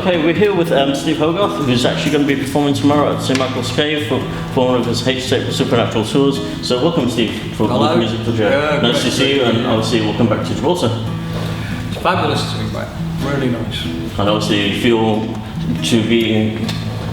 Okay, we're here with Steve Hogarth, who's actually going to be performing tomorrow at St Michael's Cave for one of his H-Tape Supernatural tours. So welcome, Steve, for Music.gi. Nice to see you, and obviously welcome back to Gibraltar. It's fabulous to be back, really nice. And obviously you feel to be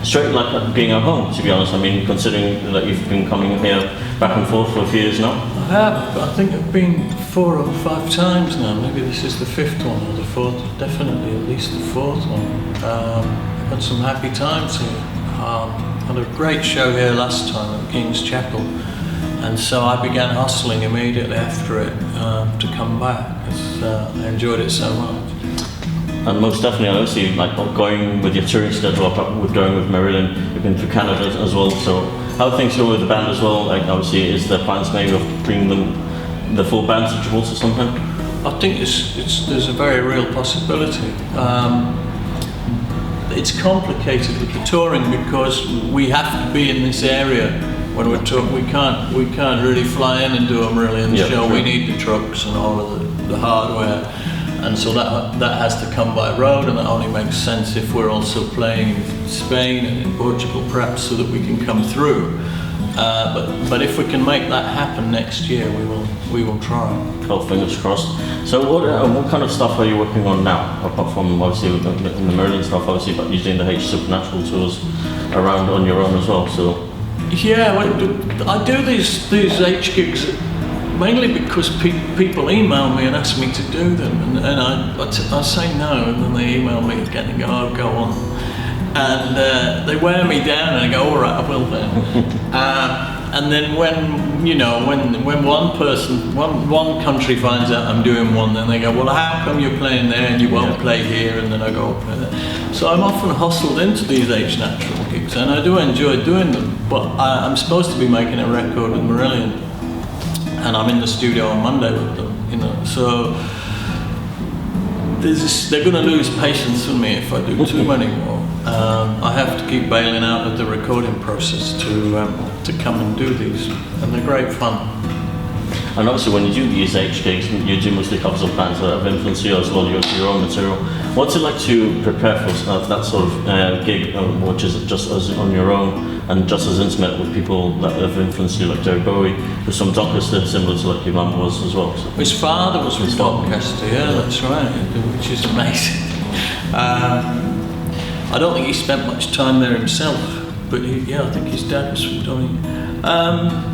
straight like being at home, to be honest. I mean, considering that you've been coming here back and forth for a few years now. I have. I think I've been 4 or 5 times now. Maybe this is the 5th one or the 4th. Definitely at least the 4th one. I've had some happy times here. Had a great show here last time at King's Chapel, and so I began hustling immediately after it to come back because I enjoyed it so much. And most definitely, I obviously like going with your touring schedule, with going with Marillion. You've been through Canada as well. So how are things going with the band as well? Like obviously, is there plans maybe of bringing the full band to Gibraltar sometime? I think there's a very real possibility. It's complicated with the touring because we have to be in this area when we're touring. We can't really fly in and do a Marillion show. Sure. We need the trucks and all of the hardware. And so that has to come by road, and that only makes sense if we're also playing in Spain and in Portugal, perhaps, so that we can come through. But if we can make that happen next year, we will try. Oh, fingers crossed. So what kind of stuff are you working on now, apart from obviously the Marillion stuff, obviously, but you're doing the H Supernatural tours around on your own as well? So yeah, I do these H gigs mainly because people email me and ask me to do them, and I say no, and then they email me again and go, oh, go on. And they wear me down, and I go, all right, I will then. And then when one country finds out I'm doing one, then they go, well, how come you're playing there and you won't play here? And then I go, play there. So I'm often hustled into these H Natural gigs, and I do enjoy doing them. But I'm supposed to be making a record with Marillion, and I'm in the studio on Monday with them, so they're going to lose patience with me if I do too many more. I have to keep bailing out of the recording process to come and do these, and they're great fun. And obviously when you do these H gigs, you do mostly covers of bands that have influenced you as well, your own material. What's it like to prepare for that sort of gig, which is just as on your own and just as intimate with people that have influenced you, like Jerry Bowie, who's from Doncaster, similar to like your mum was as well? So. His father was from Doncaster, yeah, that's right, which is amazing. I don't think he spent much time there himself, but I think his dad was from Doncaster.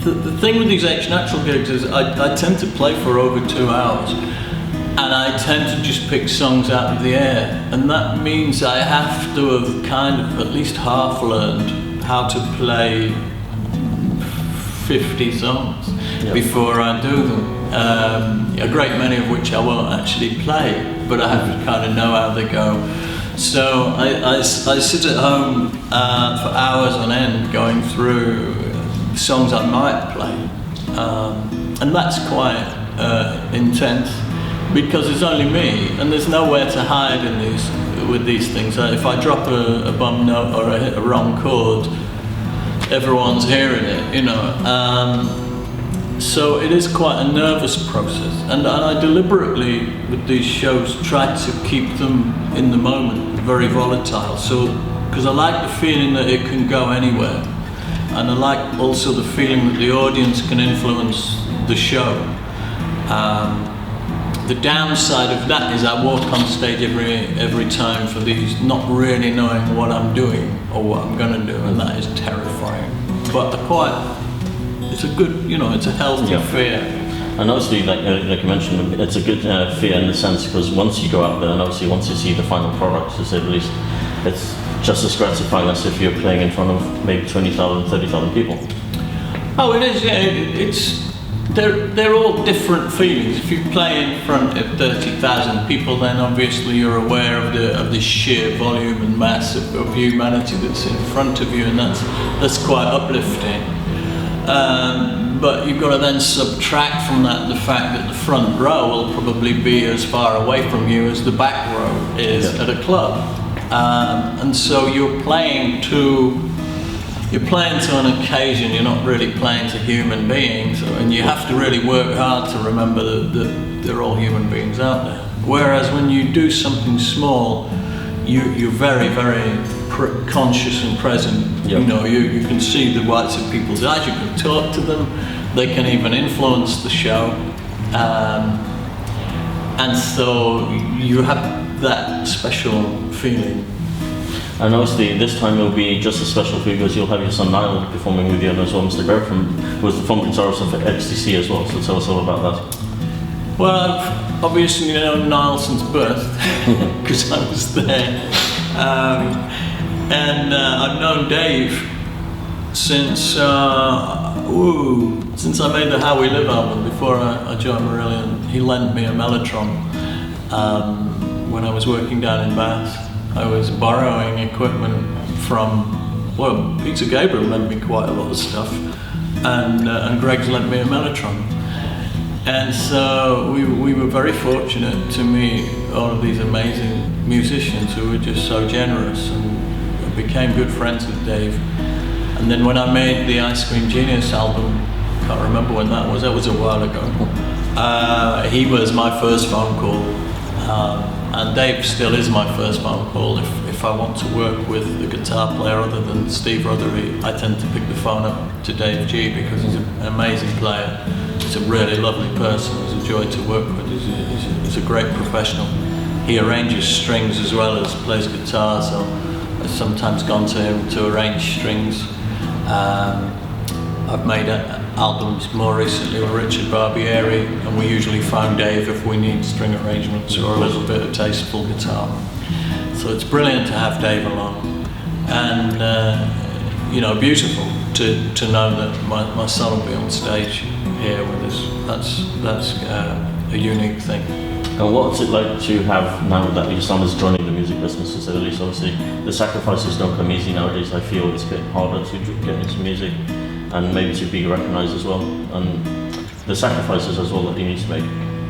The thing with these H Natural gigs is I tend to play for over 2 hours, and I tend to just pick songs out of the air, and that means I have to have kind of at least half learned how to play 50 songs before I do them. A great many of which I won't actually play, but I have to kind of know how they go. So I sit at home for hours on end going through songs I might play, and that's quite intense because it's only me and there's nowhere to hide with these things. If I drop a bum note or I hit a wrong chord, everyone's hearing it, so it is quite a nervous process, and I deliberately with these shows try to keep them in the moment, very volatile, so because I like the feeling that it can go anywhere. And I like also the feeling that the audience can influence the show. The downside of that is I walk on stage every time for these, not really knowing what I'm doing or what I'm going to do, and that is terrifying. But it's a good, it's a healthy fear. And obviously, like you mentioned, it's a good fear in the sense because once you go out there, and obviously once you see the final product, to say the least, it's just as gratifying as if you're playing in front of maybe 20,000, 30,000 people. Oh, it is, yeah. They're all different feelings. If you play in front of 30,000 people, then obviously you're aware of the sheer volume and mass of humanity that's in front of you, and that's quite uplifting. But you've got to then subtract from that the fact that the front row will probably be as far away from you as the back row is at a club. And so you're playing to an occasion, you're not really playing to human beings, and you have to really work hard to remember that they're all human beings out there. Whereas when you do something small, you're very, very conscious and present. Yeah. You know, you can see the whites of people's eyes, you can talk to them, they can even influence the show. And so you have that special feeling. And obviously this time it'll be just as special for you because you'll have your son Niall performing with you as well, Mr. Bertram, who was the front guitarist of XTC as well, so tell us all about that. Well, I've obviously known Niall since birth, because I was there. And I've known Dave since I made the How We Live album, before I joined Marillion. He lent me a Mellotron when I was working down in Bath. I was borrowing equipment from, well, Peter Gabriel lent me quite a lot of stuff, and Greg's lent me a Mellotron. And so we were very fortunate to meet all of these amazing musicians who were just so generous, and became good friends with Dave. And then when I made the Ice Cream Genius album, can't remember when that was a while ago, he was my first phone call. And Dave still is my first phone call. If I want to work with a guitar player other than Steve Rothery, I tend to pick the phone up to Dave G, because he's an amazing player. He's a really lovely person. He's a joy to work with. He's a great professional. He arranges strings as well as plays guitar, so I've sometimes gone to him to arrange strings. I've made albums more recently with Richard Barbieri, and we usually phone Dave if we need string arrangements or a little bit of tasteful guitar. So it's brilliant to have Dave along, and beautiful to know that my son will be on stage here with us. That's a unique thing. And what's it like to have, now that your son is joining the music business as early, so obviously the sacrifices don't come easy nowadays. I feel it's a bit harder to get into music and maybe to be recognised as well, and the sacrifices as well that he needs to make.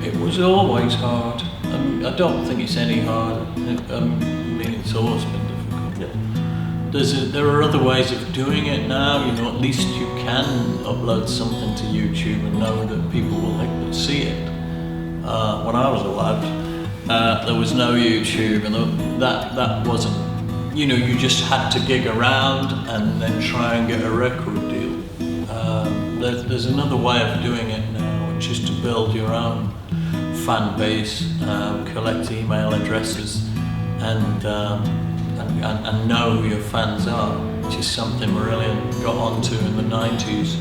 It was always hard. I don't think it's any harder. It's always been difficult. Yeah. There are other ways of doing it now. You know, at least you can upload something to YouTube and know that people will see it. When I was a lad, there was no YouTube, and that wasn't. You know, you just had to gig around and then try and get a record deal. There's another way of doing it now, which is to build your own fan base, collect email addresses, and know who your fans are, which is something Marillion got onto in the 90s.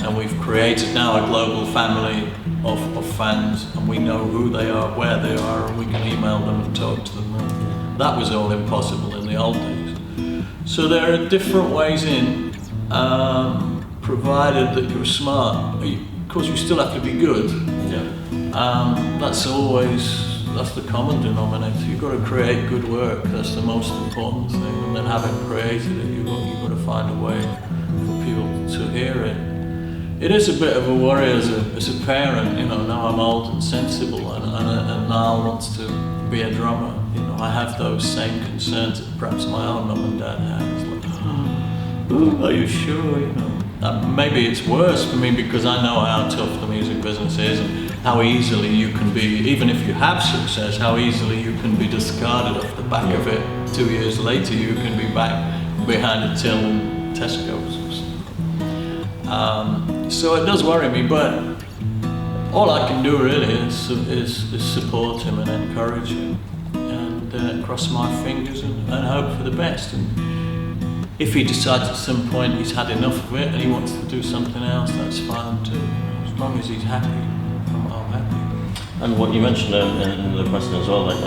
And we've created now a global family of fans, and we know who they are, where they are, and we can email them and talk to them. And that was all impossible in the old days. So there are different ways in, provided that you're smart. Of course, you still have to be good. Yeah. That's the common denominator. You've got to create good work. That's the most important thing. And then having created it, you've got to find a way for people to hear it. It is a bit of a worry as a parent. You know, now I'm old and sensible, and Niall wants to be a drummer. You know, I have those same concerns that perhaps my own mum and dad had. It's like, are you sure? You know, maybe it's worse for me because I know how tough the music business is, and how easily you can be, even if you have success, how easily you can be discarded off the back of it. 2 years later, you can be back behind a till in Tesco's. So it does worry me, but all I can do really is support him and encourage him, and cross my fingers and hope for the best. And if he decides at some point he's had enough of it and he wants to do something else, that's fine too. As long as he's happy, I'm happy. And what you mentioned in the question as well, like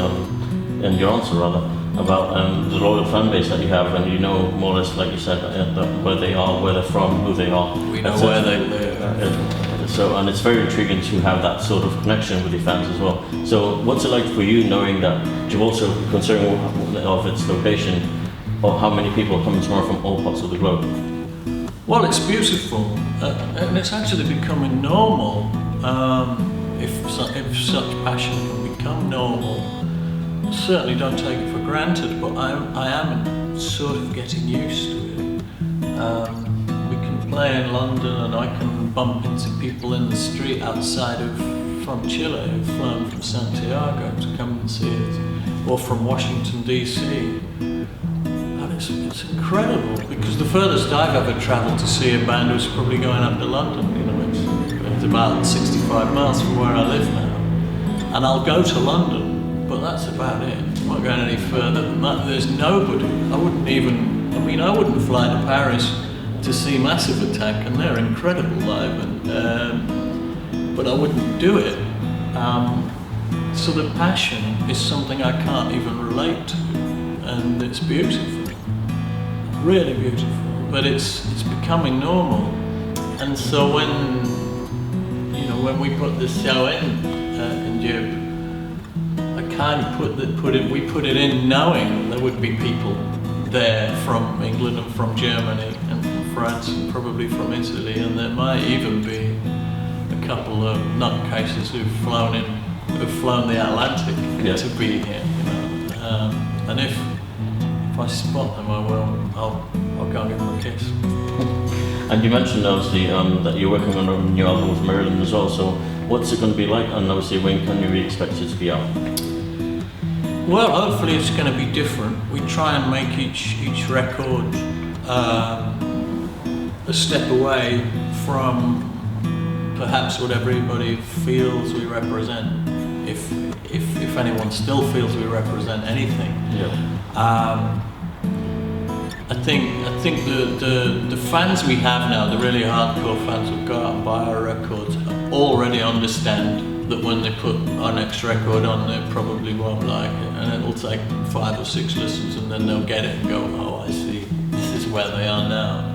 in your answer rather, about the loyal fan base that you have, and you know more or less, like you said, where they are, where they're from, who they are. We know where they live. So, and it's very intriguing to have that sort of connection with your fans as well. So, what's it like for you knowing that you've also, considering of its location, or how many people are coming tomorrow from all parts of the globe? Well, it's beautiful, and it's actually becoming normal. If such passion can become normal, certainly don't take it for granted, but I am sort of getting used to it. We can play in London and I can bump into people in the street outside from Chile who've flown from Santiago to come and see it, or from Washington DC. And it's incredible, because the furthest I've ever travelled to see a band was probably going up to London. You know, it's about 65 miles from where I live now. And I'll go to London, but that's about it. I'm not going any further than that. There's nobody. I wouldn't fly to Paris to see Massive Attack, and they're incredible live, but I wouldn't do it. So the passion is something I can't even relate to, and it's beautiful, really beautiful, but it's becoming normal. And so when we put this show in Jib, we put it in knowing there would be people there from England and from Germany and from France and probably from Italy, and there might even be a couple of nutcases who've flown the Atlantic to be here. And if I spot them, I'll go and give them a kiss. And you mentioned obviously that you're working on a new album with Marillion as well. So what's it going to be like? And obviously, when can you expect it to be out? Well, hopefully it's going to be different. We try and make each record a step away from perhaps what everybody feels we represent, if anyone still feels we represent anything. I think the fans we have now, the really hardcore fans who go out and buy our records, already understand that when they put our next record on, they probably won't like it, and it'll take 5 or 6 listens, and then they'll get it and go, oh, I see, this is where they are now.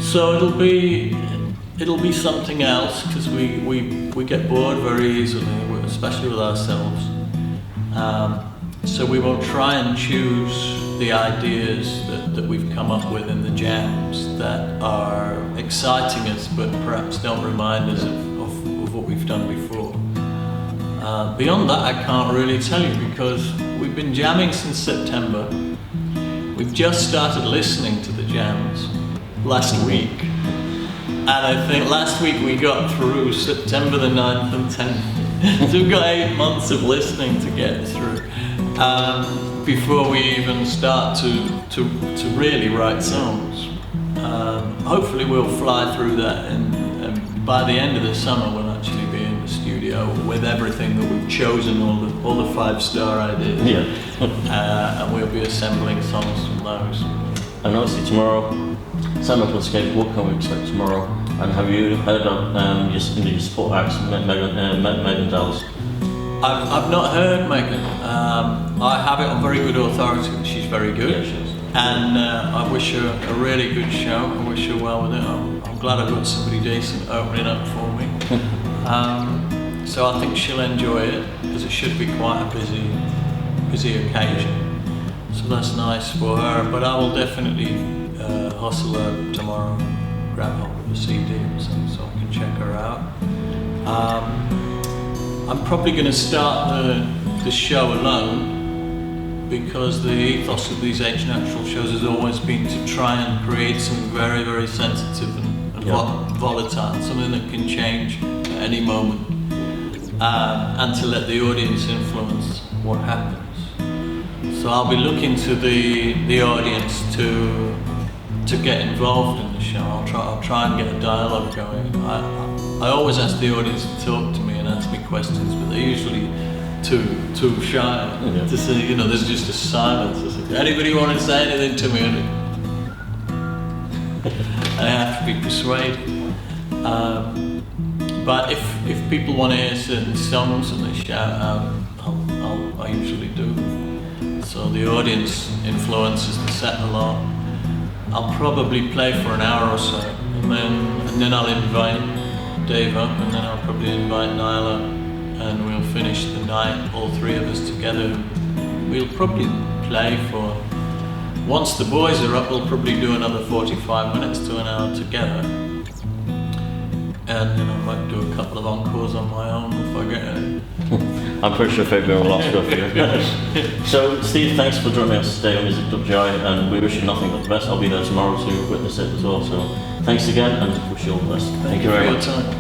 So it'll be something else, because we get bored very easily, especially with ourselves. So we will try and choose the ideas that we've come up with in the jams that are exciting us, but perhaps don't remind us of what we've done before. Beyond that, I can't really tell you, because we've been jamming since September. We've just started listening to the jams last week. And I think last week we got through September the 9th and 10th. So we've got 8 months of listening to get through before we even start to really write songs. Hopefully we'll fly through that, and by the end of the summer we'll actually be in the studio with everything that we've chosen, all the 5-star ideas. And we'll be assembling songs from those. And obviously tomorrow, Summer Plus Escape, what can we expect tomorrow? And have you heard of your support acts, Megan Dallas? I've not heard Megan. I have it on very good authority. She's very good. Yeah, she is. And I wish her a really good show. I wish her well with it. I'm glad I've got somebody decent opening up for me. So I think she'll enjoy it, because it should be quite a busy occasion. So that's nice for her. But I will definitely hustle her tomorrow, grab hold of the CD so I can check her out. I'm probably going to start the show alone, because the ethos of these H Natural shows has always been to try and create something very, very sensitive and volatile, something that can change at any moment, and to let the audience influence what happens. So I'll be looking to the audience to get involved in the show. I'll try and get a dialogue going. I always ask the audience to talk to me and ask me questions, but they're usually too shy to say, there's just a silence. Anybody want to say anything to me? I have to be persuaded. But if people want to hear certain songs and they shout out, I usually do. So the audience influences the set a lot. I'll probably play for an hour or so, and then I'll invite Dave up, and then I'll probably invite Nyla, and we'll finish the night, all 3 of us together. We'll probably play for, once the boys are up, we'll probably do another 45 minutes to an hour together. And then I might do a couple of encores on my own if I get any. I'm pretty sure Fabian will ask for you. So, Steve, thanks for joining us today on Music.gi, and we wish you nothing but the best. I'll be there tomorrow to witness it as well. So. Thanks again, and wish you all the best. Thank you very for your much. time.